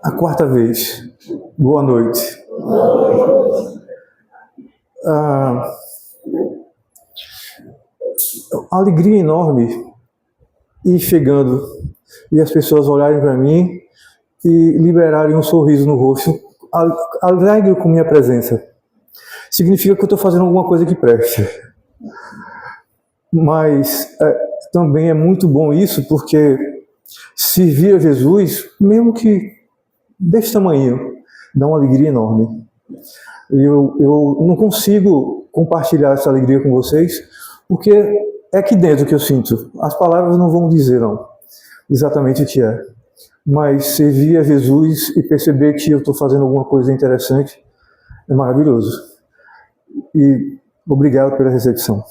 A quarta vez. Boa noite. Alegria enorme ir chegando e as pessoas olharem para mim e liberarem um sorriso no rosto, alegre com minha presença. Significa que eu estou fazendo alguma coisa que preste. Mas também é muito bom isso, porque servir a Jesus, mesmo que desse tamanho, dá uma alegria enorme. Eu não consigo compartilhar essa alegria com vocês, porque é aqui dentro que eu sinto. As palavras não vão dizer, não, exatamente o que é. Mas servir a Jesus e perceber que eu estou fazendo alguma coisa interessante é maravilhoso. E obrigado pela recepção.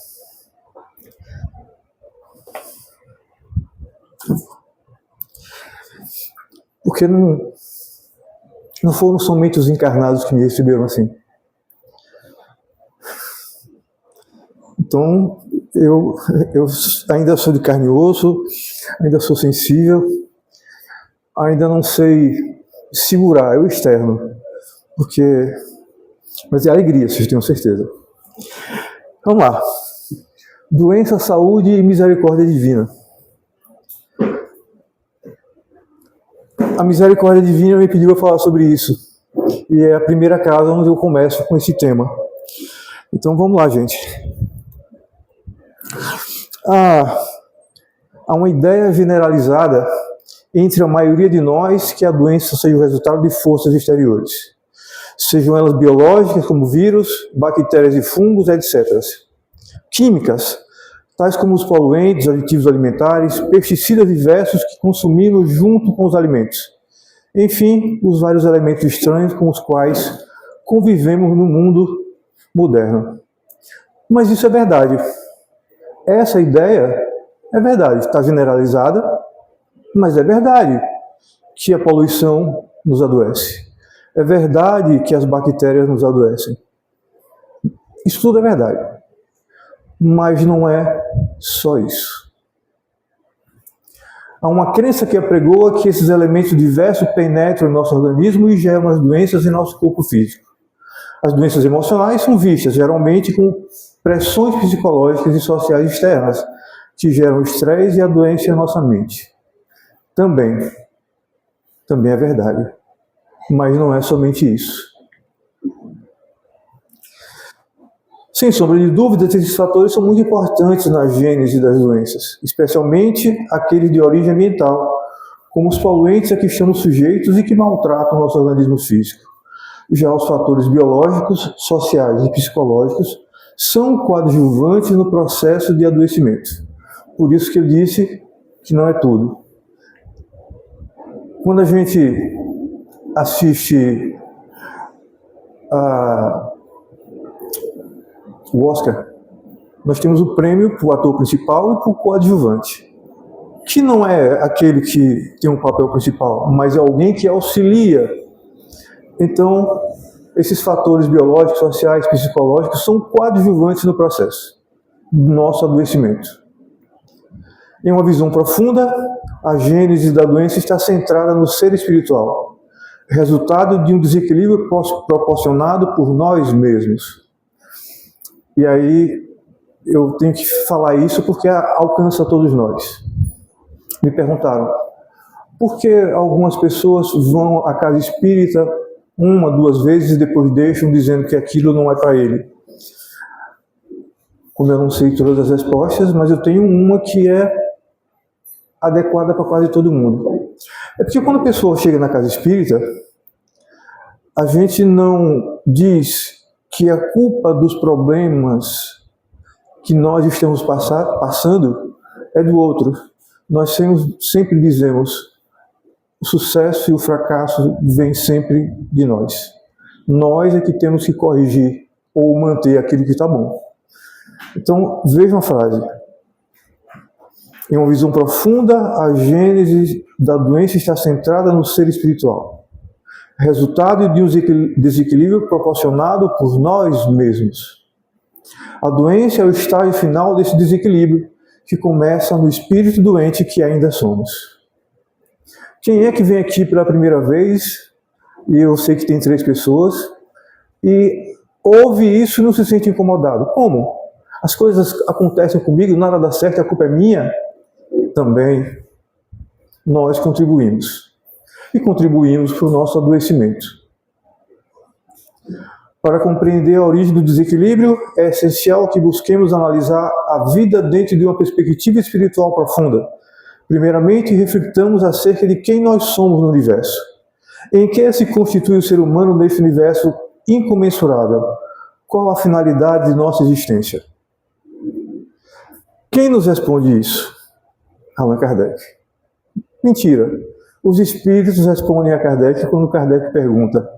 Porque não foram somente os encarnados que me receberam assim. Então, eu ainda sou de carne e osso, ainda sou sensível, ainda não sei segurar o externo, mas é alegria, vocês tenham certeza. Vamos lá. Doença, saúde e misericórdia divina. A misericórdia divina me pediu para falar sobre isso. E é a primeira casa onde eu começo com esse tema. Então vamos lá, gente. Há uma ideia generalizada entre a maioria de nós que a doença seja o resultado de forças exteriores. Sejam elas biológicas, como vírus, bactérias e fungos, etc. Químicas, tais como os poluentes, aditivos alimentares, pesticidas diversos que consumimos junto com os alimentos. Enfim, os vários elementos estranhos com os quais convivemos no mundo moderno. Mas isso é verdade. Essa ideia é verdade, está generalizada, mas é verdade que a poluição nos adoece. É verdade que as bactérias nos adoecem. Isso tudo é verdade. Mas não é só isso. Há uma crença que apregoa que esses elementos diversos penetram em nosso organismo e geram as doenças em nosso corpo físico. As doenças emocionais são vistas geralmente com pressões psicológicas e sociais externas, que geram estresse e a doença em nossa mente. Também é verdade. Mas não é somente isso. Sem sombra de dúvidas, esses fatores são muito importantes na gênese das doenças, especialmente aqueles de origem ambiental, como os poluentes a que estamos sujeitos e que maltratam o nosso organismo físico. Já os fatores biológicos, sociais e psicológicos são coadjuvantes no processo de adoecimento. Por isso que eu disse que não é tudo. Quando a gente assiste o Oscar, nós temos o prêmio para o ator principal e para o coadjuvante, que não é aquele que tem um papel principal, mas é alguém que auxilia. Então, esses fatores biológicos, sociais, psicológicos são coadjuvantes no processo do nosso adoecimento. Em uma visão profunda, a gênese da doença está centrada no ser espiritual, resultado de um desequilíbrio proporcionado por nós mesmos. E aí eu tenho que falar isso porque alcança todos nós. Me perguntaram, por que algumas pessoas vão à casa espírita uma, duas vezes e depois deixam dizendo que aquilo não é para ele? Como eu não sei todas as respostas, mas eu tenho uma que é adequada para quase todo mundo. É porque quando a pessoa chega na casa espírita, a gente não diz que a culpa dos problemas que nós estamos passando é do outro. Nós sempre dizemos, o sucesso e o fracasso vêm sempre de nós. Nós é que temos que corrigir ou manter aquilo que está bom. Então, veja uma frase. Em uma visão profunda, a gênese da doença está centrada no ser espiritual, resultado de um desequilíbrio proporcionado por nós mesmos. A doença é o estágio final desse desequilíbrio, que começa no espírito doente que ainda somos. Quem é que vem aqui pela primeira vez, e eu sei que tem 3 pessoas, e ouve isso e não se sente incomodado? Como? As coisas acontecem comigo, nada dá certo, a culpa é minha? Também nós contribuímos. E contribuímos para o nosso adoecimento. Para compreender a origem do desequilíbrio, é essencial que busquemos analisar a vida dentro de uma perspectiva espiritual profunda. Primeiramente, reflitamos acerca de quem nós somos no universo. Em que se constitui o ser humano nesse universo incomensurável? Qual a finalidade de nossa existência? Quem nos responde isso? Allan Kardec. Mentira. Os espíritos respondem a Kardec quando Kardec pergunta: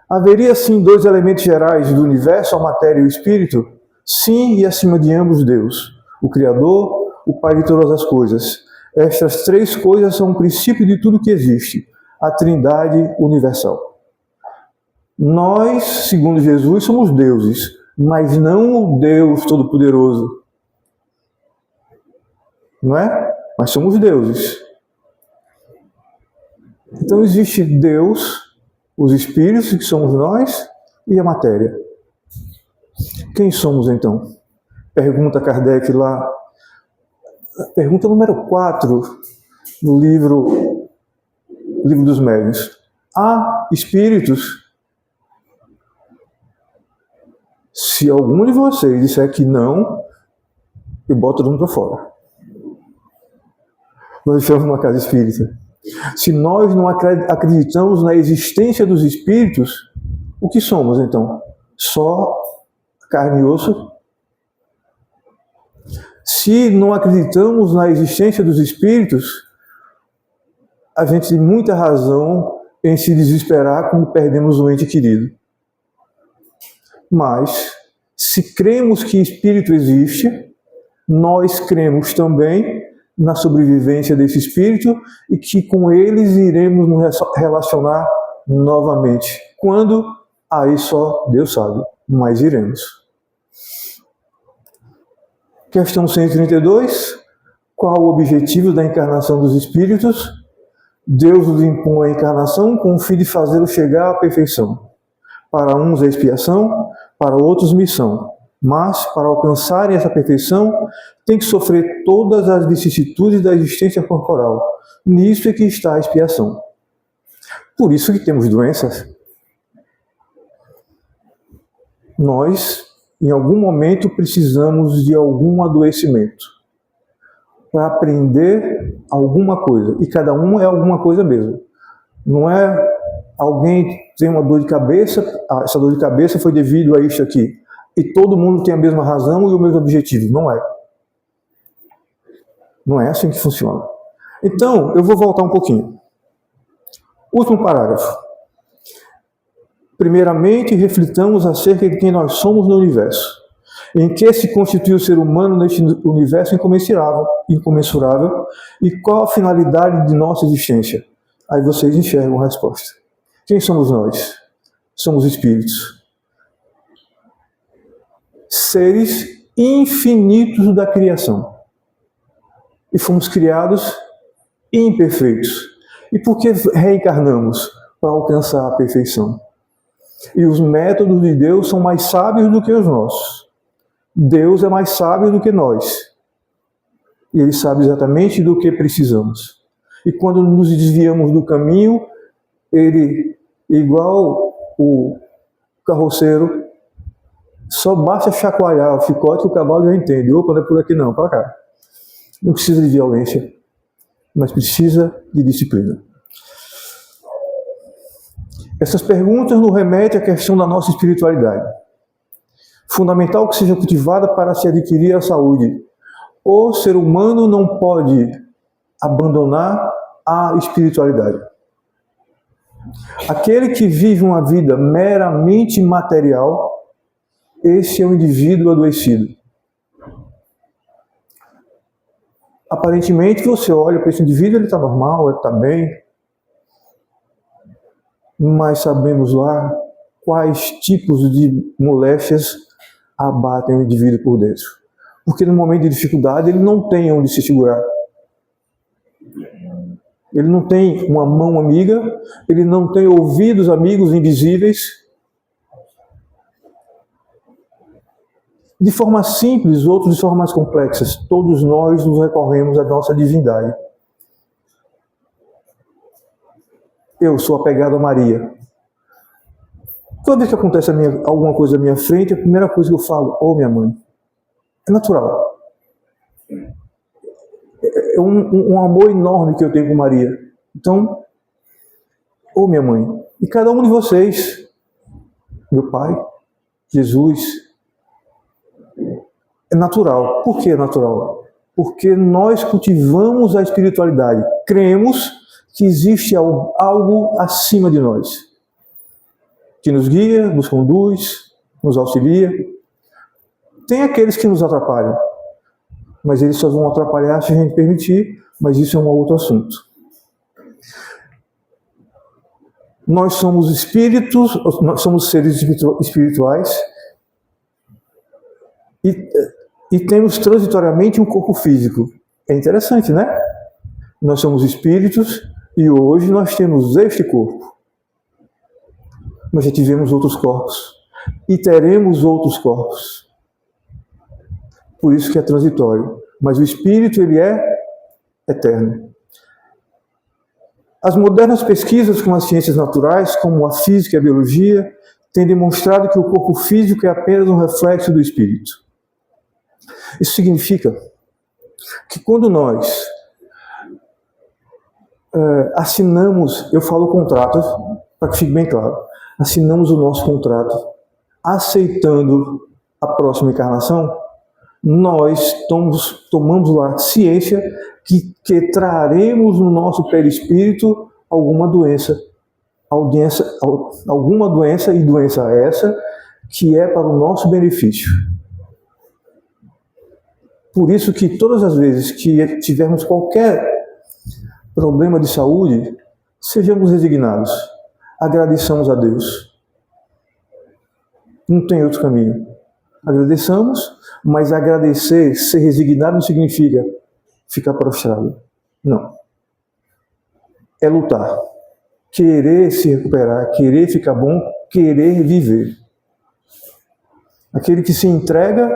haveria sim 2 elementos gerais do universo, a matéria e o espírito? Sim, e acima de ambos Deus, o Criador, o Pai de todas as coisas. Estas 3 coisas são o princípio de tudo que existe, a Trindade universal. Nós, segundo Jesus, somos deuses, mas não o Deus Todo-Poderoso. Não é? Mas somos deuses. Então existe Deus, os espíritos, que somos nós, e a matéria. Quem somos então? Pergunta Kardec lá. Pergunta número 4 no livro dos Médiuns. Há espíritos? Se algum de vocês disser que não, eu boto todo mundo para fora. Nós estamos numa casa espírita. Se nós não acreditamos na existência dos espíritos, o que somos então? Só carne e osso? Se não acreditamos na existência dos espíritos, a gente tem muita razão em se desesperar quando perdemos um ente querido. Mas, se cremos que espírito existe, nós cremos também na sobrevivência desse espírito e que com eles iremos nos relacionar novamente. Quando? Aí só Deus sabe, mas iremos. Questão 132. Qual o objetivo da encarnação dos espíritos? Deus nos impõe a encarnação com o fim de fazê-los chegar à perfeição. Para uns é expiação, para outros missão. Mas, para alcançarem essa perfeição, tem que sofrer todas as vicissitudes da existência corporal. Nisso é que está a expiação. Por isso que temos doenças. Nós, em algum momento, precisamos de algum adoecimento para aprender alguma coisa. E cada um é alguma coisa mesmo. Não é alguém tem uma dor de cabeça, essa dor de cabeça foi devido a isso aqui. E todo mundo tem a mesma razão e o mesmo objetivo. Não é. Não é assim que funciona. Então, eu vou voltar um pouquinho. Último parágrafo. Primeiramente, reflitamos acerca de quem nós somos no universo. Em que se constitui o ser humano neste universo incomensurável e qual a finalidade de nossa existência? Aí vocês enxergam a resposta. Quem somos nós? Somos espíritos. Seres infinitos da criação. E fomos criados imperfeitos. E por que reencarnamos? Para alcançar a perfeição. E os métodos de Deus são mais sábios do que os nossos. Deus é mais sábio do que nós. E Ele sabe exatamente do que precisamos. E quando nos desviamos do caminho, Ele, igual o carroceiro, só basta chacoalhar o chicote que o cavalo já entende. Opa, não é por aqui não, para cá. Não precisa de violência, mas precisa de disciplina. Essas perguntas nos remetem à questão da nossa espiritualidade. Fundamental que seja cultivada para se adquirir a saúde. O ser humano não pode abandonar a espiritualidade. Aquele que vive uma vida meramente material, esse é um indivíduo adoecido. Aparentemente, você olha para esse indivíduo, ele está normal, ele está bem. Mas sabemos lá quais tipos de moléstias abatem o indivíduo por dentro. Porque no momento de dificuldade, ele não tem onde se segurar. Ele não tem uma mão amiga, ele não tem ouvidos amigos invisíveis. De forma simples, outros de forma mais complexas, todos nós nos recorremos à nossa divindade. Eu sou apegado a Maria. Toda vez que acontece alguma coisa à minha frente, a primeira coisa que eu falo, minha mãe. É natural. É um amor enorme que eu tenho com Maria. Então, minha mãe. E cada um de vocês, meu pai, Jesus, é natural. Por que é natural? Porque nós cultivamos a espiritualidade. Cremos que existe algo acima de nós, que nos guia, nos conduz, nos auxilia. Tem aqueles que nos atrapalham, mas eles só vão atrapalhar se a gente permitir, mas isso é um outro assunto. Nós somos espíritos, nós somos seres espirituais e temos transitoriamente um corpo físico. É interessante, né? Nós somos espíritos e hoje nós temos este corpo. Nós já tivemos outros corpos e teremos outros corpos. Por isso que é transitório. Mas o espírito, ele é eterno. As modernas pesquisas com as ciências naturais, como a física e a biologia, têm demonstrado que o corpo físico é apenas um reflexo do espírito. Isso significa que quando nós assinamos, eu falo contrato, para que fique bem claro, assinamos o nosso contrato aceitando a próxima encarnação, nós tomamos lá ciência que traremos no nosso perispírito alguma doença, e doença essa que é para o nosso benefício. Por isso que todas as vezes que tivermos qualquer problema de saúde, sejamos resignados, agradeçamos a Deus. Não tem outro caminho. Agradeçamos, mas agradecer, ser resignado não significa ficar prostrado. Não. É lutar. Querer se recuperar, querer ficar bom, querer viver. Aquele que se entrega,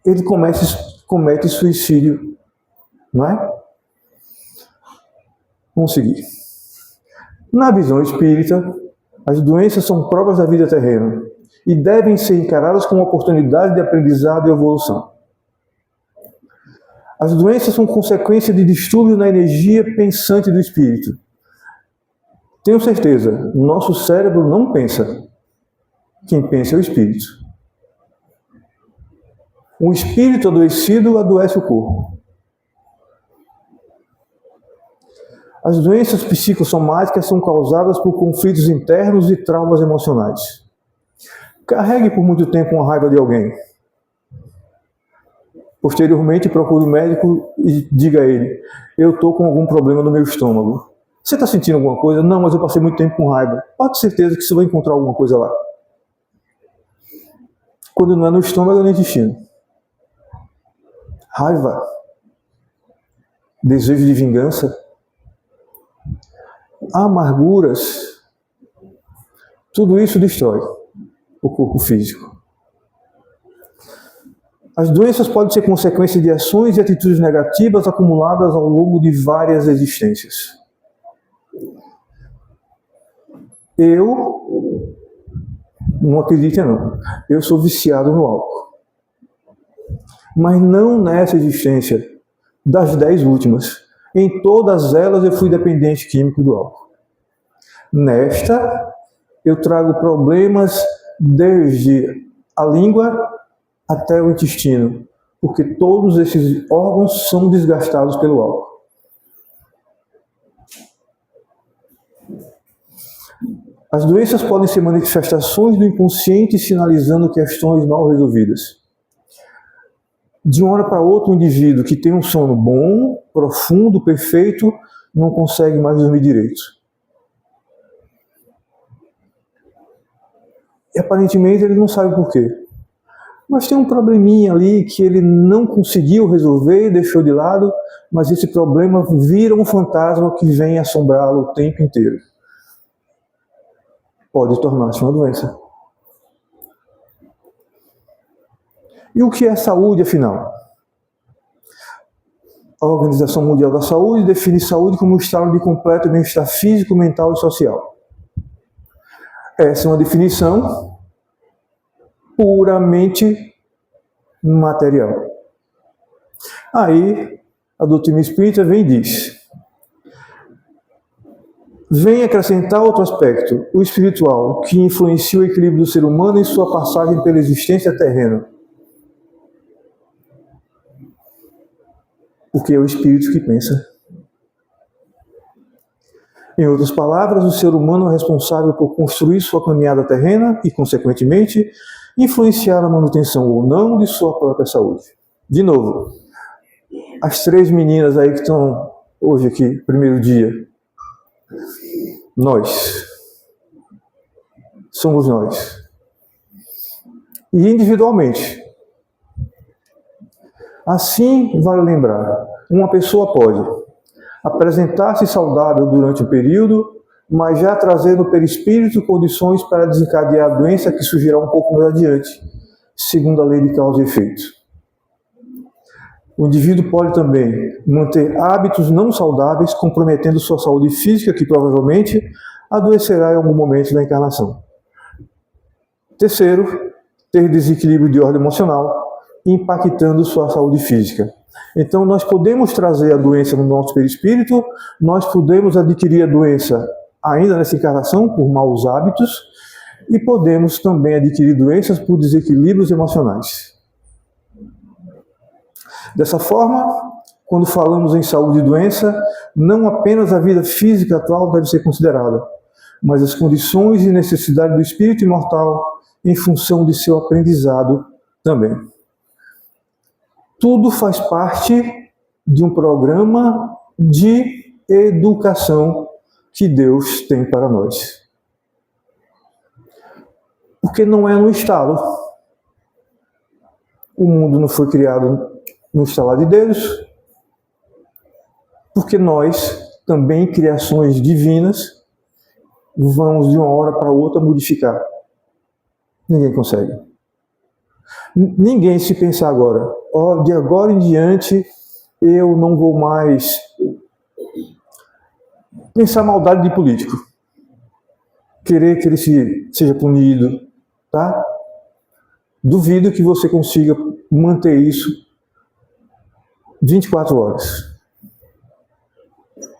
ele comete suicídio. Não é? Vamos seguir. Na visão espírita, as doenças são provas da vida terrena e devem ser encaradas como oportunidade de aprendizado e evolução. As doenças são consequência de distúrbios na energia pensante do espírito. Tenho certeza, nosso cérebro não pensa. Quem pensa é o espírito. O espírito adoecido adoece o corpo. As doenças psicossomáticas são causadas por conflitos internos e traumas emocionais. Carregue por muito tempo uma raiva de alguém. Posteriormente, procure o médico e diga a ele: eu estou com algum problema no meu estômago. Você está sentindo alguma coisa? Não, mas eu passei muito tempo com raiva. Pode ter certeza que você vai encontrar alguma coisa lá. Quando não é no estômago, é no intestino. Raiva, desejo de vingança, amarguras, tudo isso destrói o corpo físico. As doenças podem ser consequência de ações e atitudes negativas acumuladas ao longo de várias existências. Eu não acredito não. Eu sou viciado no álcool. Mas não nessa existência, das 10 últimas. Em todas elas eu fui dependente químico do álcool. Nesta, eu trago problemas desde a língua até o intestino, porque todos esses órgãos são desgastados pelo álcool. As doenças podem ser manifestações do inconsciente sinalizando questões mal resolvidas. De uma hora para outra, um indivíduo que tem um sono bom, profundo, perfeito, não consegue mais dormir direito. E aparentemente ele não sabe por quê. mas tem um probleminha ali que ele não conseguiu resolver e deixou de lado, mas esse problema vira um fantasma que vem assombrá-lo o tempo inteiro. Pode tornar-se uma doença. E o que é saúde, afinal? A Organização Mundial da Saúde define saúde como um estado de completo bem-estar físico, mental e social. Essa é uma definição puramente material. Aí, a doutrina espírita vem e diz: vem acrescentar outro aspecto, o espiritual, que influencia o equilíbrio do ser humano em sua passagem pela existência terrena. Porque é o espírito que pensa. Em outras palavras, o ser humano é responsável por construir sua caminhada terrena e, consequentemente, influenciar a manutenção ou não de sua própria saúde. De novo, as 3 meninas aí que estão hoje aqui, primeiro dia, nós. Somos nós. E individualmente. Assim, vale lembrar, uma pessoa pode apresentar-se saudável durante o período, mas já trazer no perispírito condições para desencadear a doença que surgirá um pouco mais adiante, segundo a lei de causa e efeito. O indivíduo pode também manter hábitos não saudáveis, comprometendo sua saúde física, que provavelmente adoecerá em algum momento da encarnação. Terceiro, ter desequilíbrio de ordem emocional, impactando sua saúde física. Então, nós podemos trazer a doença no nosso perispírito, nós podemos adquirir a doença ainda nessa encarnação por maus hábitos e podemos também adquirir doenças por desequilíbrios emocionais. Dessa forma, quando falamos em saúde e doença, não apenas a vida física atual deve ser considerada, mas as condições e necessidades do espírito imortal em função de seu aprendizado também. Tudo faz parte de um programa de educação que Deus tem para nós. Porque não é no estalo. O mundo não foi criado no estalar de dedos, porque nós, também criações divinas, vamos de uma hora para outra modificar. Ninguém consegue. Ninguém se pensar agora, de agora em diante eu não vou mais pensar maldade de político, querer que ele seja punido, tá? Duvido que você consiga manter isso 24 horas.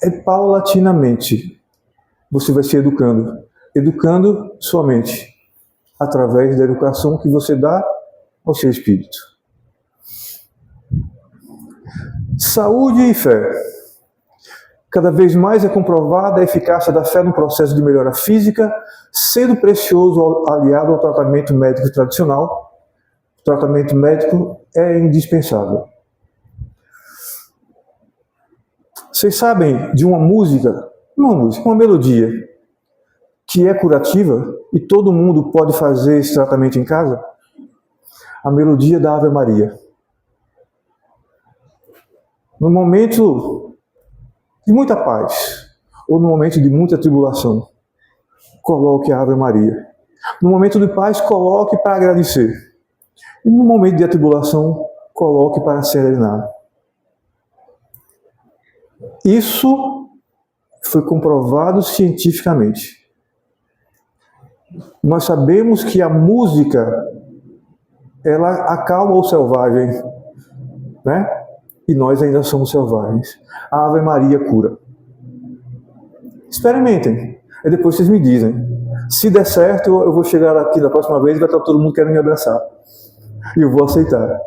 É paulatinamente. Você vai se educando sua mente, através da educação que você dá ao seu espírito. Saúde e fé. Cada vez mais é comprovada a eficácia da fé no processo de melhora física, sendo precioso aliado ao tratamento médico tradicional. O tratamento médico é indispensável. Vocês sabem de uma melodia, que é curativa e todo mundo pode fazer esse tratamento em casa? A melodia da Ave Maria. No momento de muita paz, ou no momento de muita tribulação, coloque a Ave Maria. No momento de paz, coloque para agradecer. E no momento de atribulação, coloque para serenar. Isso foi comprovado cientificamente. Nós sabemos que a música, ela acalma o selvagem, né? E nós ainda somos selvagens. A Ave Maria cura. Experimentem. E depois vocês me dizem. Se der certo, eu vou chegar aqui da próxima vez e vai estar todo mundo querendo me abraçar. E eu vou aceitar.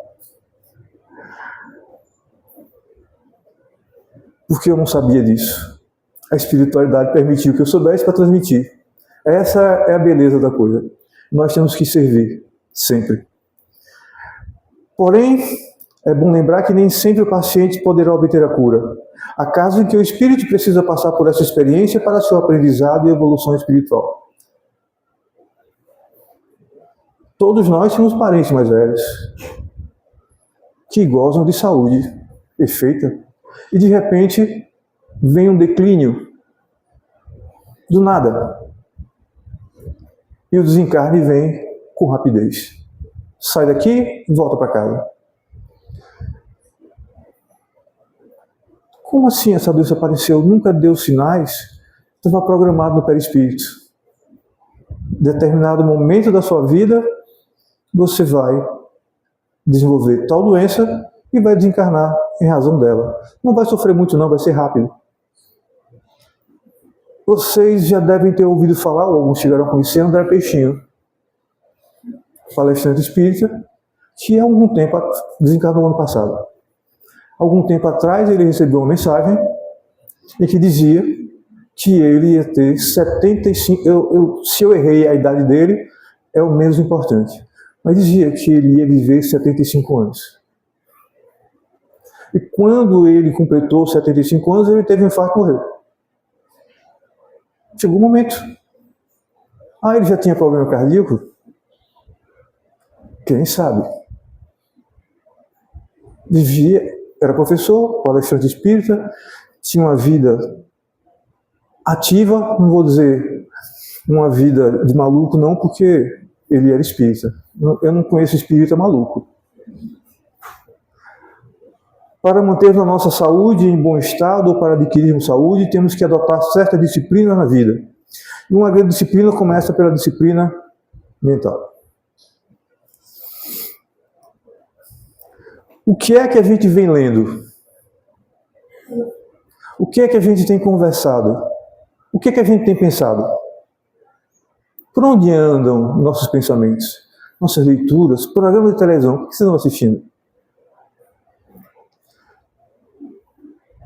Porque eu não sabia disso. A espiritualidade permitiu que eu soubesse para transmitir. Essa é a beleza da coisa. Nós temos que servir, sempre. Porém, é bom lembrar que nem sempre o paciente poderá obter a cura. Há casos em que o espírito precisa passar por essa experiência para seu aprendizado e evolução espiritual. Todos nós temos parentes mais velhos que gozam de saúde perfeita e de repente vem um declínio do nada e o desencarne vem com rapidez. Sai daqui e volta para casa. Como assim essa doença apareceu? Nunca deu sinais? Estava programado no perispírito. Determinado momento da sua vida, você vai desenvolver tal doença e vai desencarnar em razão dela. Não vai sofrer muito não, vai ser rápido. Vocês já devem ter ouvido falar, ou alguns chegaram a conhecer, André Peixinho, palestrante espírita, que há algum tempo, desencarnou ano passado. Algum tempo atrás ele recebeu uma mensagem em que dizia que ele ia ter 75... se eu errei a idade dele, é o menos importante. Mas dizia que ele ia viver 75 anos. E quando ele completou 75 anos, ele teve um infarto e morreu. Chegou o momento. Ele já tinha problema cardíaco? Quem sabe? Vivia, era professor, palestrante espírita, tinha uma vida ativa, não vou dizer uma vida de maluco não, porque ele era espírita. Eu não conheço espírita maluco. Para manter a nossa saúde em bom estado ou para adquirirmos saúde, temos que adotar certa disciplina na vida. E uma grande disciplina começa pela disciplina mental. O que é que a gente vem lendo? O que é que a gente tem conversado? O que é que a gente tem pensado? Por onde andam nossos pensamentos? Nossas leituras? Programa de televisão? O que vocês estão assistindo?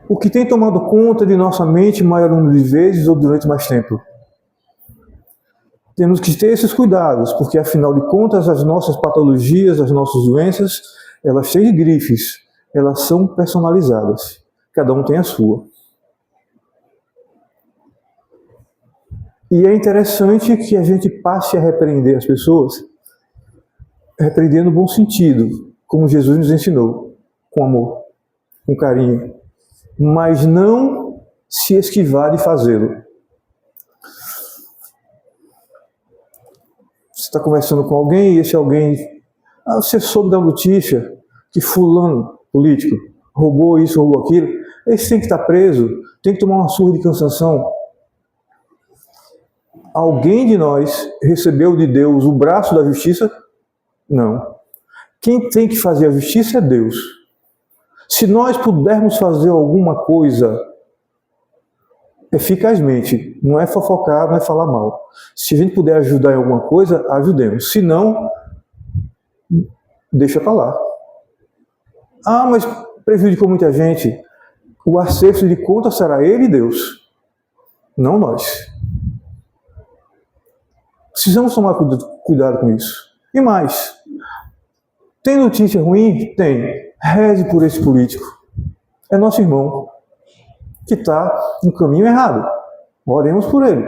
O que tem tomado conta de nossa mente maior número de vezes ou durante mais tempo? Temos que ter esses cuidados, porque afinal de contas as nossas patologias, as nossas doenças, elas têm grifes, elas são personalizadas. Cada um tem a sua. E é interessante que a gente passe a repreender as pessoas, repreender no bom sentido, como Jesus nos ensinou, com amor, com carinho, mas não se esquivar de fazê-lo. Você está conversando com alguém e esse alguém... você soube da notícia que fulano, político, roubou isso, roubou aquilo. Esse tem que estar preso, tem que tomar uma surra de cansação. Alguém de nós recebeu de Deus o braço da justiça? Não. Quem tem que fazer a justiça é Deus. Se nós pudermos fazer alguma coisa eficazmente, não é fofocar, não é falar mal. Se a gente puder ajudar em alguma coisa, ajudemos. Se não, deixa para lá. Mas prejudicou muita gente. O acerto de conta será ele e Deus, não nós. Precisamos tomar cuidado com isso. E mais, tem notícia ruim? Tem. Reze por esse político. É nosso irmão, que está no caminho errado. Oremos por ele.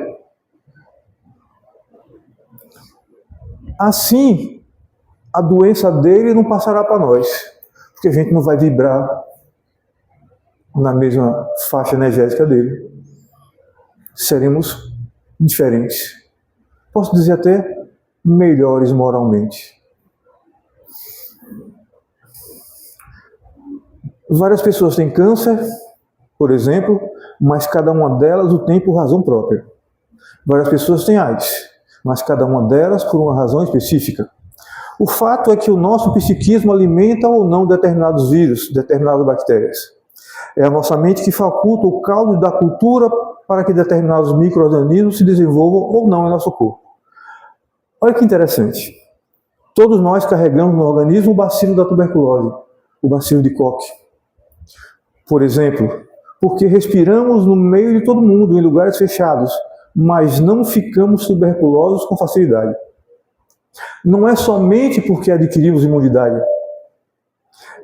Assim, a doença dele não passará para nós, porque a gente não vai vibrar na mesma faixa energética dele. Seremos diferentes. Posso dizer até melhores moralmente. Várias pessoas têm câncer, por exemplo, mas cada uma delas o tem por razão própria. Várias pessoas têm AIDS, mas cada uma delas por uma razão específica. O fato é que o nosso psiquismo alimenta ou não determinados vírus, determinadas bactérias. É a nossa mente que faculta o caldo da cultura para que determinados micro-organismos se desenvolvam ou não em nosso corpo. Olha que interessante. Todos nós carregamos no organismo o bacilo da tuberculose, o bacilo de Koch. Por exemplo, porque respiramos no meio de todo mundo, em lugares fechados, mas não ficamos tuberculosos com facilidade. Não é somente porque adquirimos imunidade,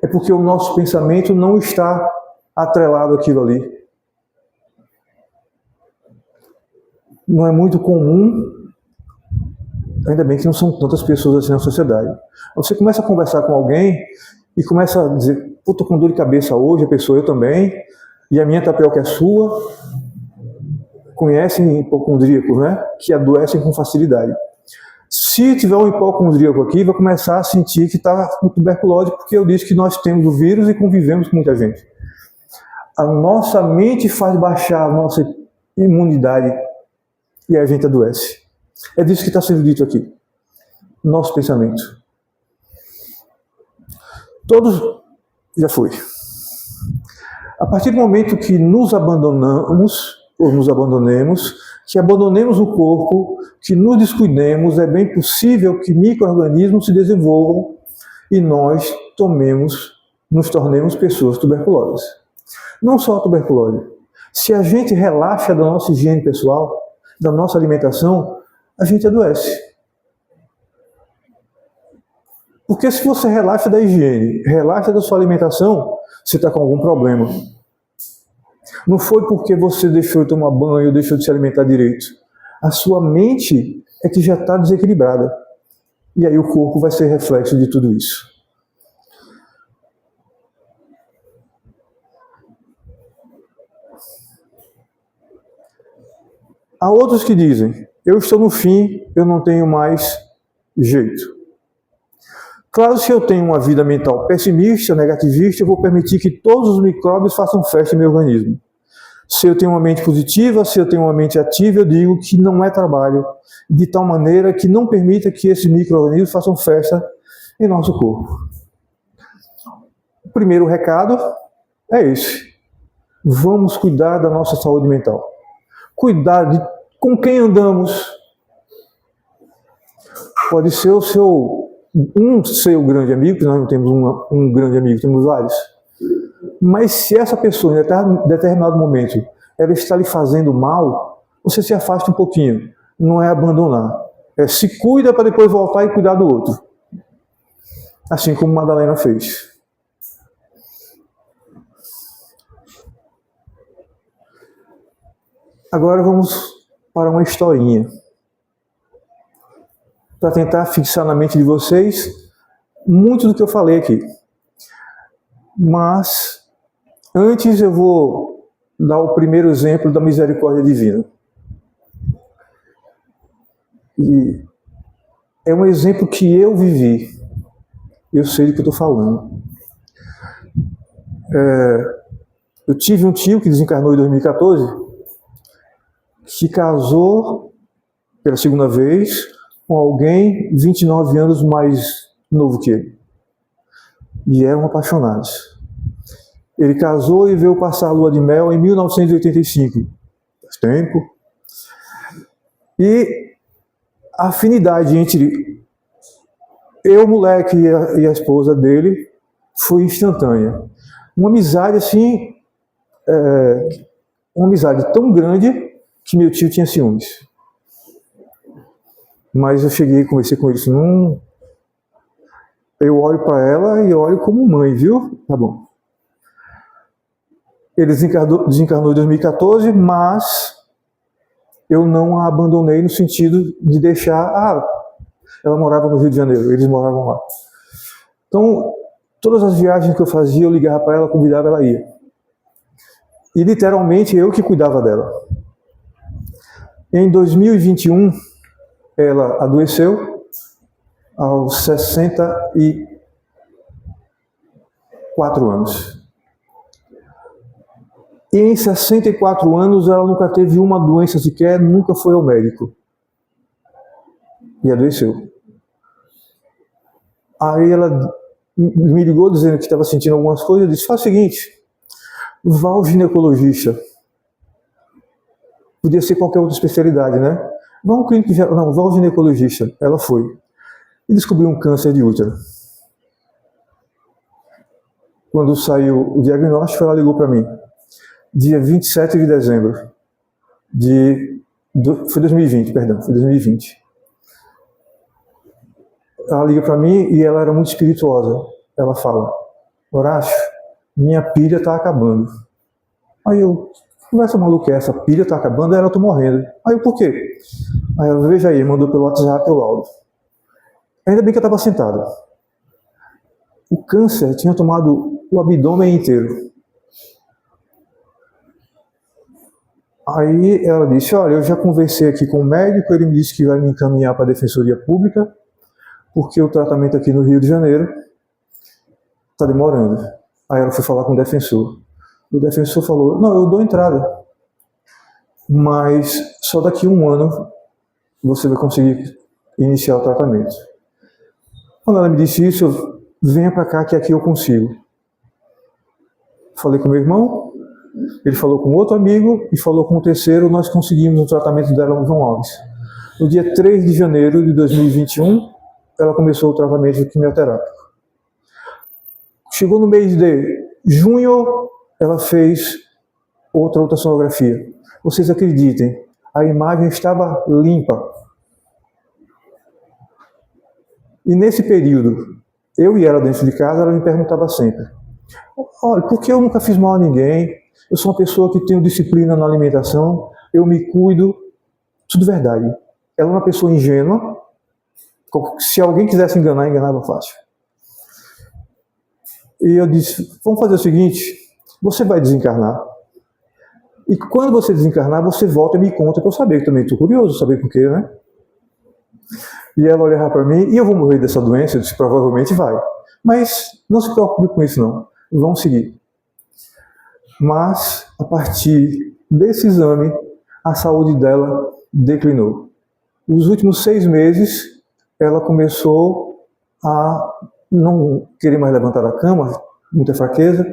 é porque o nosso pensamento não está atrelado àquilo ali. Não é muito comum Ainda bem que não são tantas pessoas assim na sociedade. Você começa a conversar com alguém e começa a dizer, pô, tô com dor de cabeça hoje, a pessoa, eu também, e a minha tá pior que a sua. Conhecem hipocondríacos, né? Que adoecem com facilidade. Se tiver um hipocondríaco aqui, vai começar a sentir que está com tuberculose, porque eu disse que nós temos o vírus e convivemos com muita gente. A nossa mente faz baixar a nossa imunidade e a gente adoece. É disso que está sendo dito aqui. Nosso pensamento. Todos, já foi. A partir do momento que nos abandonamos, ou nos abandonemos, que abandonemos o corpo, que nos descuidemos, é bem possível que micro-organismos se desenvolvam e nós nos tornemos pessoas tuberculosas. Não só a tuberculose. Se a gente relaxa da nossa higiene pessoal, da nossa alimentação, a gente adoece. Porque se você relaxa da higiene, relaxa da sua alimentação, você está com algum problema. Não foi porque você deixou de tomar banho, deixou de se alimentar direito. A sua mente é que já está desequilibrada. E aí o corpo vai ser reflexo de tudo isso. Há outros que dizem, eu estou no fim, eu não tenho mais jeito. Claro, se eu tenho uma vida mental pessimista, negativista, eu vou permitir que todos os micróbios façam festa em meu organismo. Se eu tenho uma mente positiva, se eu tenho uma mente ativa, eu digo que não é trabalho, de tal maneira que não permita que esses micro-organismos façam festa em nosso corpo. O primeiro recado é esse. Vamos cuidar da nossa saúde mental. Cuidar de com quem andamos. Pode ser o seu grande amigo, que nós não temos um grande amigo, temos vários. Mas se essa pessoa, em determinado momento, ela está lhe fazendo mal, você se afasta um pouquinho. Não é abandonar. É se cuida para depois voltar e cuidar do outro. Assim como Madalena fez. Agora vamos para uma historinha. Para tentar fixar na mente de vocês muito do que eu falei aqui. Mas, antes eu vou dar o primeiro exemplo da misericórdia divina. E é um exemplo que eu vivi. Eu sei do que eu estou falando. Eu tive um tio que desencarnou em 2014, que casou pela segunda vez com alguém 29 anos mais novo que ele. E eram apaixonados. Ele casou e veio passar a lua de mel em 1985. Faz tempo. E a afinidade entre eu, moleque, e a esposa dele foi instantânea. Uma amizade assim, uma amizade tão grande que meu tio tinha ciúmes. Mas eu cheguei e conversei com ele assim, eu olho para ela e olho como mãe, viu? Tá bom. Ele desencarnou em 2014, mas eu não a abandonei no sentido de deixar... ela morava no Rio de Janeiro, eles moravam lá. Então, todas as viagens que eu fazia, eu ligava para ela, convidava, ela ia. E literalmente eu que cuidava dela. Em 2021, ela adoeceu aos 64 anos. E em 64 anos ela nunca teve uma doença sequer, nunca foi ao médico. E adoeceu. Aí ela me ligou dizendo que estava sentindo algumas coisas, eu disse, faz o seguinte, vá ao ginecologista. Podia ser qualquer outra especialidade, né? Vá ao clínico geral, não, vá ao ginecologista. Ela foi. E descobriu um câncer de útero. Quando saiu o diagnóstico, ela ligou para mim. Dia 27 de dezembro. Foi 2020, perdão, foi 2020. Ela liga para mim e ela era muito espirituosa. Ela fala, Horácio, minha pilha está acabando. Aí eu, que conversa maluca é essa? Pilha está acabando? Ela, eu estou morrendo. Aí eu, por quê? Aí ela, veja aí, mandou pelo WhatsApp o laudo. Ainda bem que eu estava sentado. O câncer tinha tomado o abdômen inteiro. Aí ela disse, olha, eu já conversei aqui com o médico, ele me disse que vai me encaminhar para a Defensoria Pública, porque o tratamento aqui no Rio de Janeiro está demorando. Aí ela foi falar com o defensor. O defensor falou, não, eu dou entrada, mas só daqui a 1 ano você vai conseguir iniciar o tratamento. Quando ela me disse isso, eu, venha para cá que aqui eu consigo. Falei com meu irmão, ele falou com outro amigo e falou com o terceiro, nós conseguimos o tratamento dela no João Alves. No dia 3 de janeiro de 2021, ela começou o tratamento quimioterápico. Chegou no mês de junho, ela fez outra ultrassonografia. Vocês acreditem, a imagem estava limpa. E nesse período, eu e ela dentro de casa, ela me perguntava sempre, olha, por que eu nunca fiz mal a ninguém? Eu sou uma pessoa que tenho disciplina na alimentação, eu me cuido, tudo verdade. Ela é uma pessoa ingênua, se alguém quisesse enganar, enganava fácil. E eu disse, vamos fazer o seguinte, você vai desencarnar, e quando você desencarnar, você volta e me conta, para eu saber, que também estou curioso, saber por quê, né? E ela olhava para mim, e eu vou morrer dessa doença? Eu disse, provavelmente vai. Mas não se preocupe com isso não, vamos seguir. Mas, a partir desse exame, a saúde dela declinou. Os últimos 6 meses, ela começou a não querer mais levantar da cama, muita fraqueza.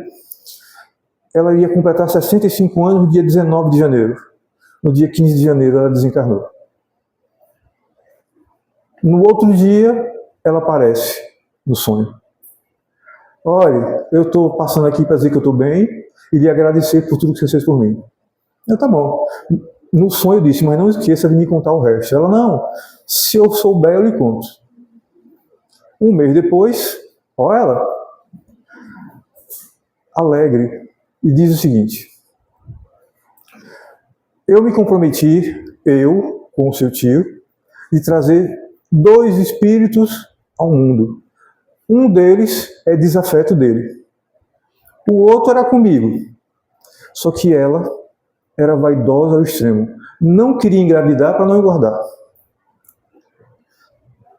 Ela ia completar 65 anos no dia 19 de janeiro. No dia 15 de janeiro, ela desencarnou. No outro dia, ela aparece no sonho. Olha, eu estou passando aqui para dizer que eu estou bem e lhe agradecer por tudo que você fez por mim. Eu, tá bom. No sonho eu disse, mas não esqueça de me contar o resto. Ela, não, se eu souber eu lhe conto. 1 mês depois, olha ela, alegre, e diz o seguinte, eu me comprometi, eu, com o seu tio, de trazer 2 espíritos ao mundo. Um deles é desafeto dele. O outro era comigo. Só que ela era vaidosa ao extremo. Não queria engravidar para não engordar.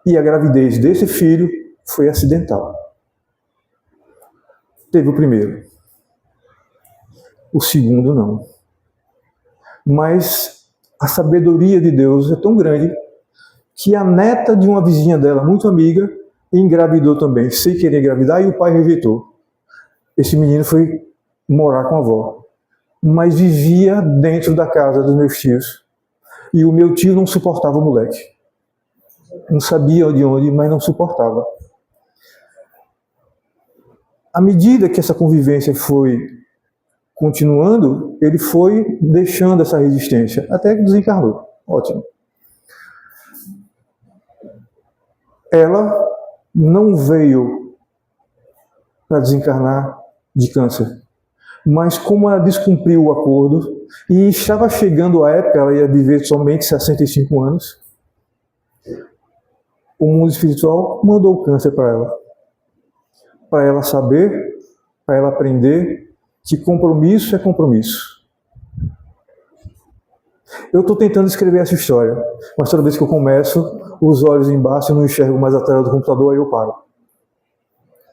E a gravidez desse filho foi acidental. Teve o primeiro. O segundo não. Mas a sabedoria de Deus é tão grande que a neta de uma vizinha dela, muito amiga, engravidou também, sem querer engravidar, e o pai rejeitou. Esse menino foi morar com a avó, mas vivia dentro da casa dos meus tios. E o meu tio não suportava o moleque. Não sabia de onde, mas não suportava. À medida que essa convivência foi continuando, ele foi deixando essa resistência, até que desencarnou. Ótimo. Ela não veio para desencarnar de câncer, mas como ela descumpriu o acordo e estava chegando a época, ela ia viver somente 65 anos, o mundo espiritual mandou o câncer para ela saber, para ela aprender que compromisso é compromisso. Eu estou tentando escrever essa história, mas toda vez que eu começo, os olhos embaixo, eu não enxergo mais a tela do computador, aí eu paro.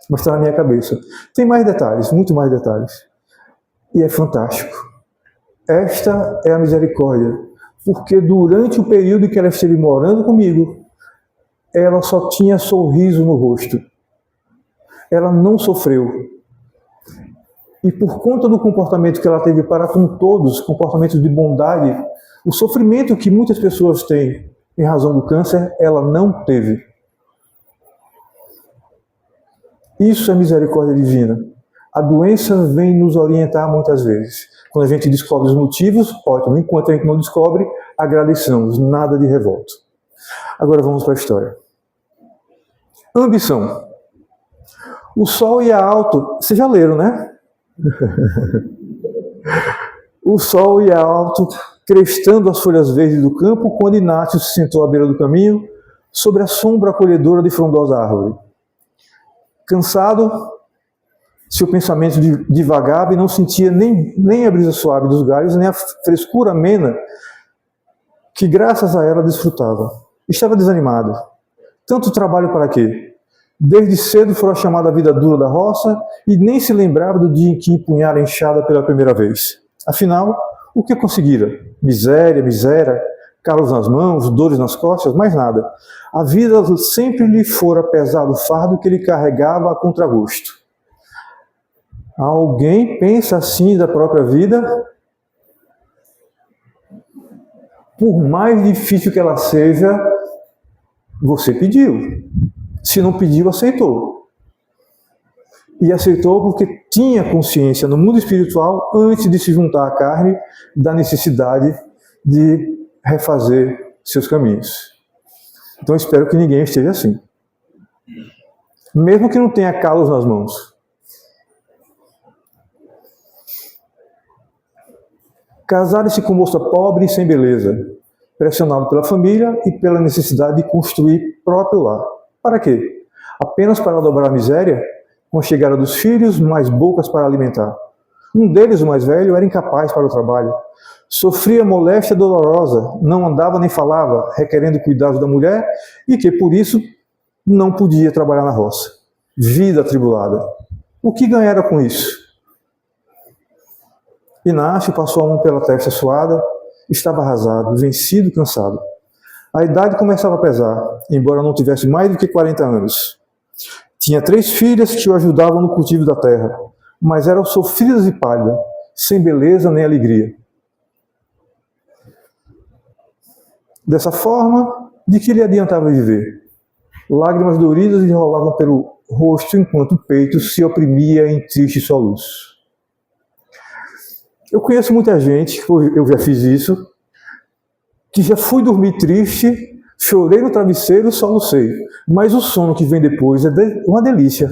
Mas está na minha cabeça. Tem mais detalhes, muito mais detalhes. E é fantástico. Esta é a misericórdia, porque durante o período em que ela esteve morando comigo, ela só tinha sorriso no rosto. Ela não sofreu. E por conta do comportamento que ela teve para com todos, comportamentos de bondade, o sofrimento que muitas pessoas têm em razão do câncer, ela não teve. Isso é misericórdia divina. A doença vem nos orientar muitas vezes. Quando a gente descobre os motivos, ótimo. Enquanto a gente não descobre, agradeçamos. Nada de revolta. Agora vamos para a história. Ambição. O sol ia alto. Vocês já leram, né? O sol ia alto crestando as folhas verdes do campo, quando Inácio se sentou à beira do caminho, sobre a sombra acolhedora de frondosa árvore. Cansado, seu pensamento divagava e não sentia nem a brisa suave dos galhos, nem a frescura amena que, graças a ela, desfrutava. Estava desanimado. Tanto trabalho para quê? Desde cedo fora chamado a vida dura da roça e nem se lembrava do dia em que empunhara a enxada pela primeira vez. Afinal, o que conseguira? Miséria, calos nas mãos, dores nas costas, mais nada. A vida sempre lhe fora pesado o fardo que ele carregava a contragosto. Alguém pensa assim da própria vida? Por mais difícil que ela seja, você pediu. Se não pediu, aceitou. E aceitou porque tinha consciência no mundo espiritual, antes de se juntar à carne, da necessidade de refazer seus caminhos. Então espero que ninguém esteja assim. Mesmo que não tenha calos nas mãos. Casar-se com moça pobre e sem beleza, pressionado pela família e pela necessidade de construir próprio lar. Para quê? Apenas para dobrar a miséria, com a chegada dos filhos, mais bocas para alimentar. Um deles, o mais velho, era incapaz para o trabalho. Sofria moléstia dolorosa, não andava nem falava, requerendo cuidados da mulher e que, por isso, não podia trabalhar na roça. Vida atribulada. O que ganhara com isso? Inácio passou a mão pela testa suada, estava arrasado, vencido, cansado. A idade começava a pesar, embora não tivesse mais do que 40 anos. Tinha 3 filhas que o ajudavam no cultivo da terra, mas eram sofridas e pálidas, sem beleza nem alegria. Dessa forma, de que lhe adiantava viver? Lágrimas doridas lhe rolavam pelo rosto, enquanto o peito se oprimia em triste soluço. Eu conheço muita gente, eu já fiz isso, que já fui dormir triste, chorei no travesseiro, solucei. Mas o sono que vem depois é uma delícia.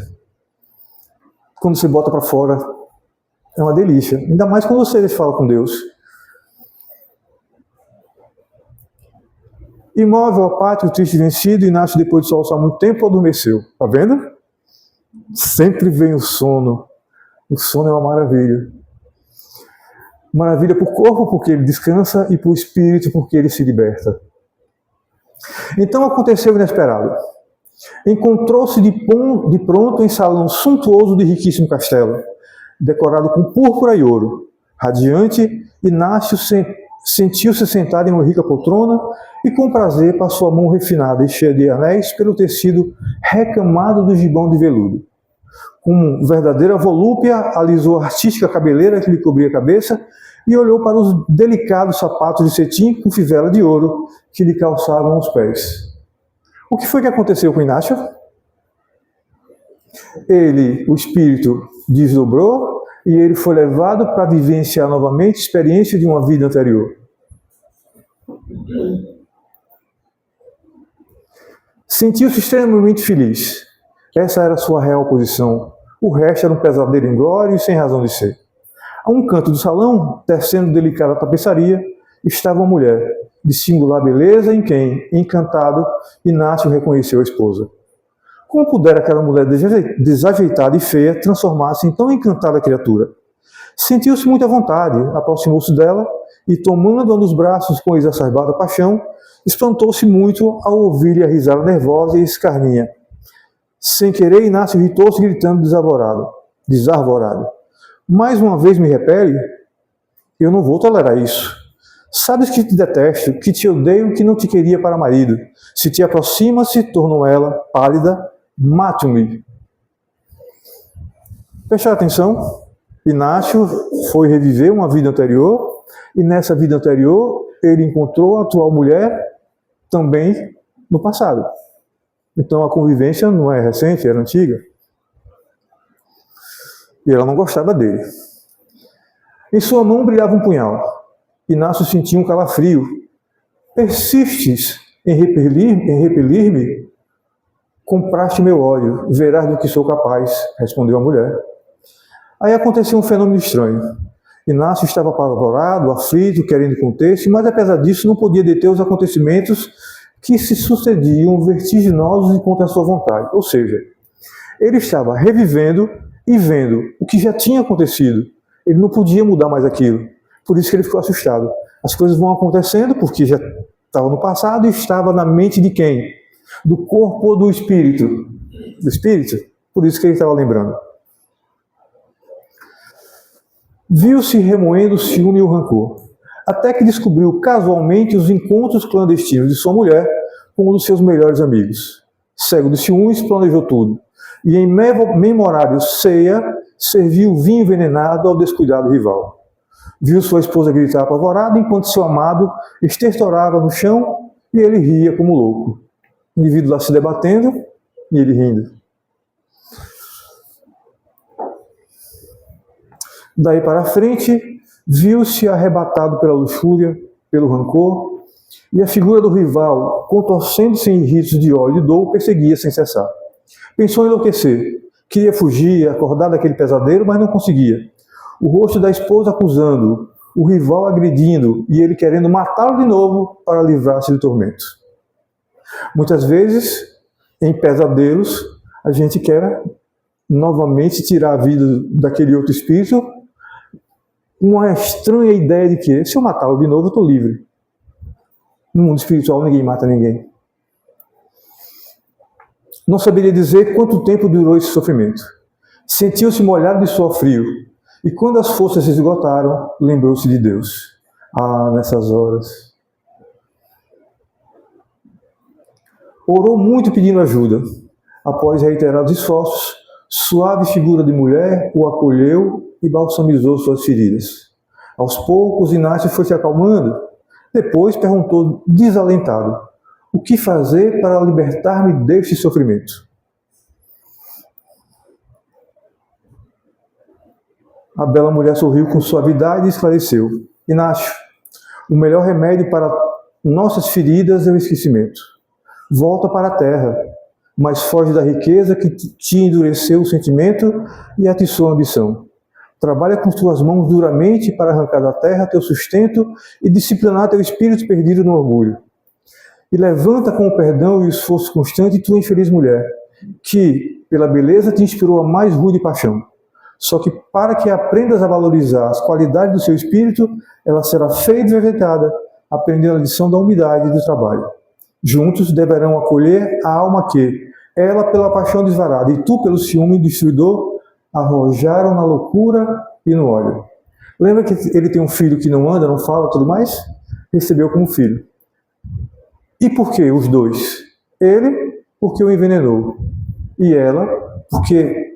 Quando você bota para fora, é uma delícia. Ainda mais quando você fala com Deus. Imóvel, apático, triste e vencido, Inácio, depois de soluçar muito tempo, adormeceu. Tá vendo? Sempre vem o sono. O sono é uma maravilha. Maravilha para o corpo, porque ele descansa, e para o espírito, porque ele se liberta. Então aconteceu o inesperado. Encontrou-se de pronto em salão suntuoso de riquíssimo castelo, decorado com púrpura e ouro. Radiante, Inácio sentiu-se sentado em uma rica poltrona e com prazer passou a mão refinada e cheia de anéis pelo tecido recamado do gibão de veludo. Com verdadeira volúpia, alisou a artística cabeleira que lhe cobria a cabeça e olhou para os delicados sapatos de cetim com fivela de ouro que lhe calçavam os pés. O que foi que aconteceu com Inácio? O espírito desdobrou e ele foi levado para vivenciar novamente a experiência de uma vida anterior. Sentiu-se extremamente feliz. Essa era a sua real posição. O resto era um pesadelo inglório e sem razão de ser. A um canto do salão, tecendo delicada tapeçaria, estava uma mulher, de singular beleza, em quem, encantado, Inácio reconheceu a esposa. Como pudera aquela mulher desajeitada e feia transformar-se em tão encantada criatura? Sentiu-se muito à vontade, aproximou-se dela e, tomando-a nos braços com exacerbada paixão, espantou-se muito ao ouvir-lhe a risada nervosa e escarninha. Sem querer, Inácio irritou-se, gritando desarvorado. Mais uma vez me repele? Eu não vou tolerar isso. Sabes que te detesto, que te odeio, que não te queria para marido. Se te aproxima-se, tornou ela, pálida, mate-me. Prestar atenção, Inácio foi reviver uma vida anterior, e nessa vida anterior ele encontrou a atual mulher também no passado. Então a convivência não é recente, era antiga. E ela não gostava dele. Em sua mão brilhava um punhal. Inácio sentia um calafrio. Persistes em repelir-me? Compraste meu ódio, verás do que sou capaz, respondeu a mulher. Aí aconteceu um fenômeno estranho. Inácio estava apavorado, aflito, querendo contexto, mas apesar disso não podia deter os acontecimentos que se sucediam vertiginosos e contra a sua vontade. Ou seja, ele estava revivendo e vendo o que já tinha acontecido. Ele não podia mudar mais aquilo. Por isso que ele ficou assustado. As coisas vão acontecendo porque já estava no passado e estava na mente de quem? Do corpo ou do espírito? Do espírito? Por isso que ele estava lembrando. Viu-se remoendo o ciúme e o rancor, até que descobriu casualmente os encontros clandestinos de sua mulher com um dos seus melhores amigos. Cego de ciúmes, planejou tudo, e em memorável ceia, serviu vinho envenenado ao descuidado rival. Viu sua esposa gritar apavorada, enquanto seu amado estertorava no chão e ele ria como louco. O indivíduo lá se debatendo e ele rindo. Daí para frente, viu-se arrebatado pela luxúria, pelo rancor, e a figura do rival, contorcendo-se em ritos de ódio e dor, perseguia sem cessar. Pensou em enlouquecer, queria fugir, acordar daquele pesadelo, mas não conseguia. O rosto da esposa acusando, o rival agredindo e ele querendo matá-lo de novo para livrar-se do tormento. Muitas vezes, em pesadelos, a gente quer novamente tirar a vida daquele outro espírito, uma estranha ideia de que, se eu matá-lo de novo, eu estou livre. No mundo espiritual, ninguém mata ninguém. Não saberia dizer quanto tempo durou esse sofrimento. Sentiu-se molhado de suor frio, e quando as forças se esgotaram, lembrou-se de Deus. Ah, nessas horas. Orou muito pedindo ajuda. Após reiterados esforços, suave figura de mulher o acolheu e balsamizou suas feridas. Aos poucos, Inácio foi se acalmando. Depois perguntou desalentado: o que fazer para libertar-me deste sofrimento? A bela mulher sorriu com suavidade e esclareceu: Inácio, o melhor remédio para nossas feridas é o esquecimento. Volta para a terra, mas foge da riqueza que te endureceu o sentimento e atiçou a ambição. Trabalha com tuas mãos duramente para arrancar da terra teu sustento e disciplinar teu espírito perdido no orgulho. E levanta com o perdão e o esforço constante tua infeliz mulher, que, pela beleza, te inspirou a mais rude paixão. Só que para que aprendas a valorizar as qualidades do seu espírito, ela será feia e desventada, aprendendo a lição da humildade e do trabalho. Juntos deverão acolher a alma que, ela pela paixão desvarada e tu pelo ciúme destruidor, arrojaram na loucura e no ódio. Lembra que ele tem um filho que não anda, não fala, tudo mais? Recebeu como filho. E por que os dois? Ele, porque o envenenou. E ela, porque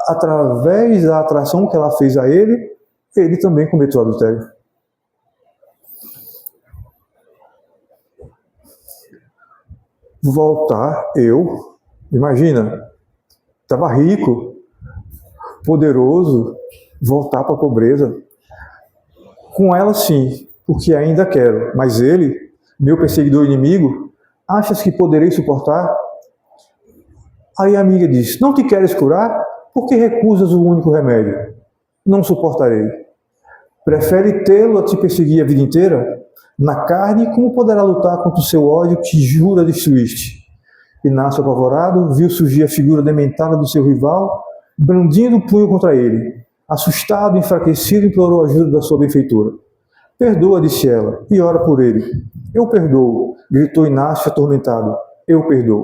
através da atração que ela fez a ele, ele também cometeu adultério. Voltar, imagina, estava rico, poderoso, voltar para a pobreza. Com ela sim, porque ainda quero, mas ele, meu perseguidor inimigo, achas que poderei suportar? Aí a amiga diz: não te queres curar? Por que recusas o único remédio? Não suportarei. Prefere tê-lo a te perseguir a vida inteira? Na carne, como poderá lutar contra o seu ódio que jura destruíste? Inácio, apavorado, viu surgir a figura dementada do seu rival, brandindo o punho contra ele. Assustado, enfraquecido, implorou a ajuda da sua benfeitora. Perdoa, disse ela, e ora por ele. Eu perdoo, gritou Inácio atormentado. Eu perdoo.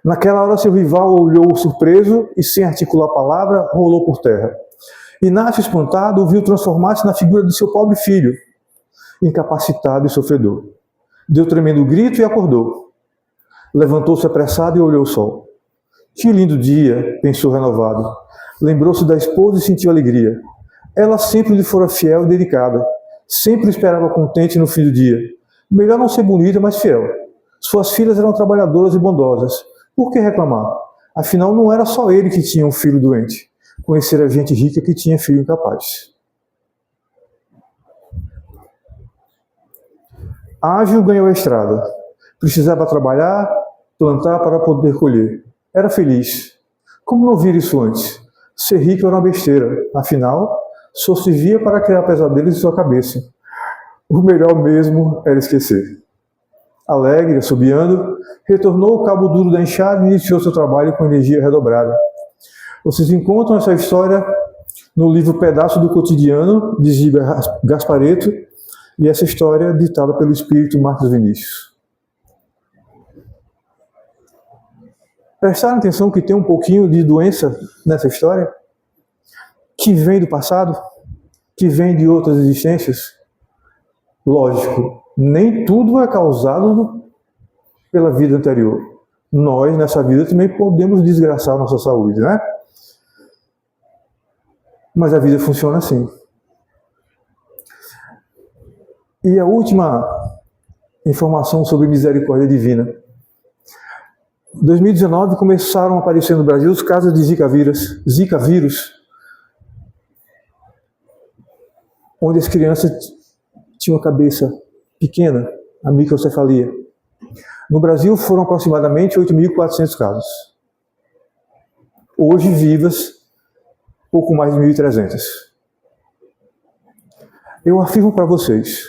Naquela hora seu rival olhou surpreso e, sem articular palavra, rolou por terra. Inácio, espantado, o viu transformar-se na figura de seu pobre filho, incapacitado e sofredor. Deu tremendo grito e acordou. Levantou-se apressado e olhou o sol. Que lindo dia, pensou renovado. Lembrou-se da esposa e sentiu alegria. Ela sempre lhe fora fiel e dedicada. Sempre o esperava contente no fim do dia. Melhor não ser bonita, mas fiel. Suas filhas eram trabalhadoras e bondosas. Por que reclamar? Afinal, não era só ele que tinha um filho doente. Conhecera gente rica que tinha filho incapaz. Ágil ganhou a estrada. Precisava trabalhar, plantar para poder colher. Era feliz. Como não vir isso antes? Ser rico era uma besteira, afinal, só servia para criar pesadelos em sua cabeça. O melhor mesmo era esquecer. Alegre, assobiando, retornou ao cabo duro da enxada e iniciou seu trabalho com energia redobrada. Vocês encontram essa história no livro Pedaço do Cotidiano, de Giba Gasparetto, e essa história é ditada pelo espírito Marcos Vinícius. Prestaram atenção que tem um pouquinho de doença nessa história? Que vem do passado? Que vem de outras existências? Lógico, nem tudo é causado pela vida anterior. Nós, nessa vida, também podemos desgraçar a nossa saúde, né? Mas a vida funciona assim. E a última informação sobre misericórdia divina. Em 2019 começaram a aparecer no Brasil os casos de Zika vírus, onde as crianças tinham a cabeça pequena, a microcefalia. No Brasil foram aproximadamente 8.400 casos. Hoje vivas, pouco mais de 1.300. Eu afirmo para vocês,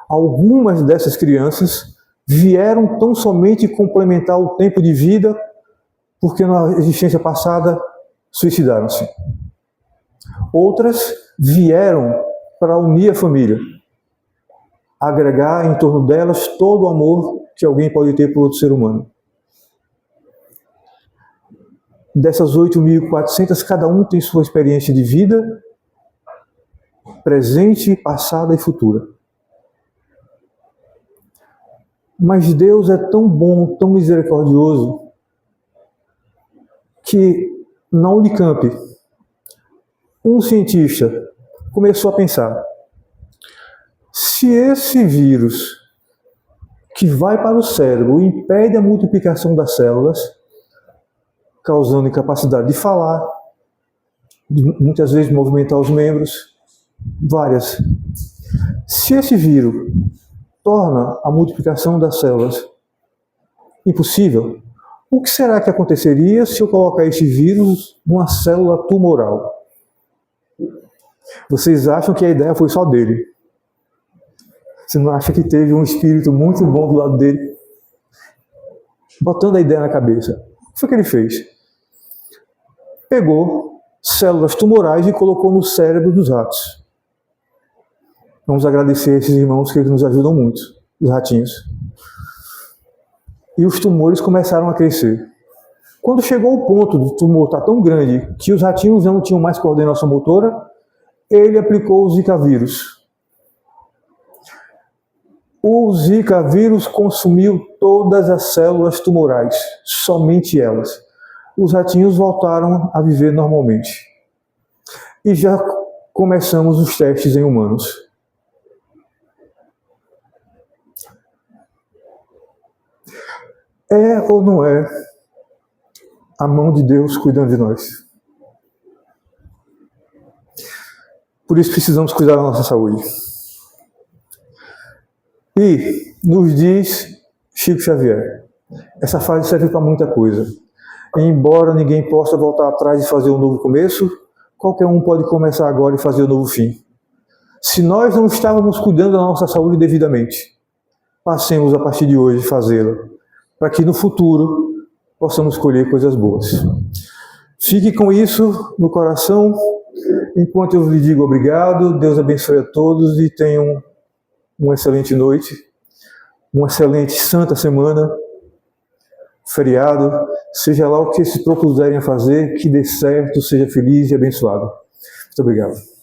algumas dessas crianças vieram tão somente complementar o tempo de vida porque na existência passada suicidaram-se. Outras vieram para unir a família, agregar em torno delas todo o amor que alguém pode ter por outro ser humano. Dessas 8.400, cada um tem sua experiência de vida, presente, passada e futura. Mas Deus é tão bom, tão misericordioso, que na Unicamp, um cientista começou a pensar: se esse vírus que vai para o cérebro impede a multiplicação das células, causando incapacidade de falar, de muitas vezes movimentar os membros, várias. Se esse vírus torna a multiplicação das células impossível, o que será que aconteceria se eu colocar esse vírus numa célula tumoral? Vocês acham que a ideia foi só dele? Você não acha que teve um espírito muito bom do lado dele, botando a ideia na cabeça? O que foi que ele fez? Pegou células tumorais e colocou no cérebro dos ratos. Vamos agradecer a esses irmãos que eles nos ajudam muito, os ratinhos. E os tumores começaram a crescer. Quando chegou o ponto do tumor estar tão grande que os ratinhos já não tinham mais coordenação motora, ele aplicou o Zika vírus. O Zika vírus consumiu todas as células tumorais, somente elas. Os ratinhos voltaram a viver normalmente. E já começamos os testes em humanos. É ou não é a mão de Deus cuidando de nós? Por isso precisamos cuidar da nossa saúde. E nos diz Chico Xavier, essa frase serve para muita coisa. Embora ninguém possa voltar atrás e fazer um novo começo, qualquer um pode começar agora e fazer um novo fim. Se nós não estávamos cuidando da nossa saúde devidamente, passemos a partir de hoje a fazê-la, para que no futuro possamos colher coisas boas. Fique com isso no coração, enquanto eu lhe digo obrigado, Deus abençoe a todos e tenham uma excelente noite, uma excelente santa semana, feriado, seja lá o que se propuserem a fazer, que dê certo, seja feliz e abençoado. Muito obrigado.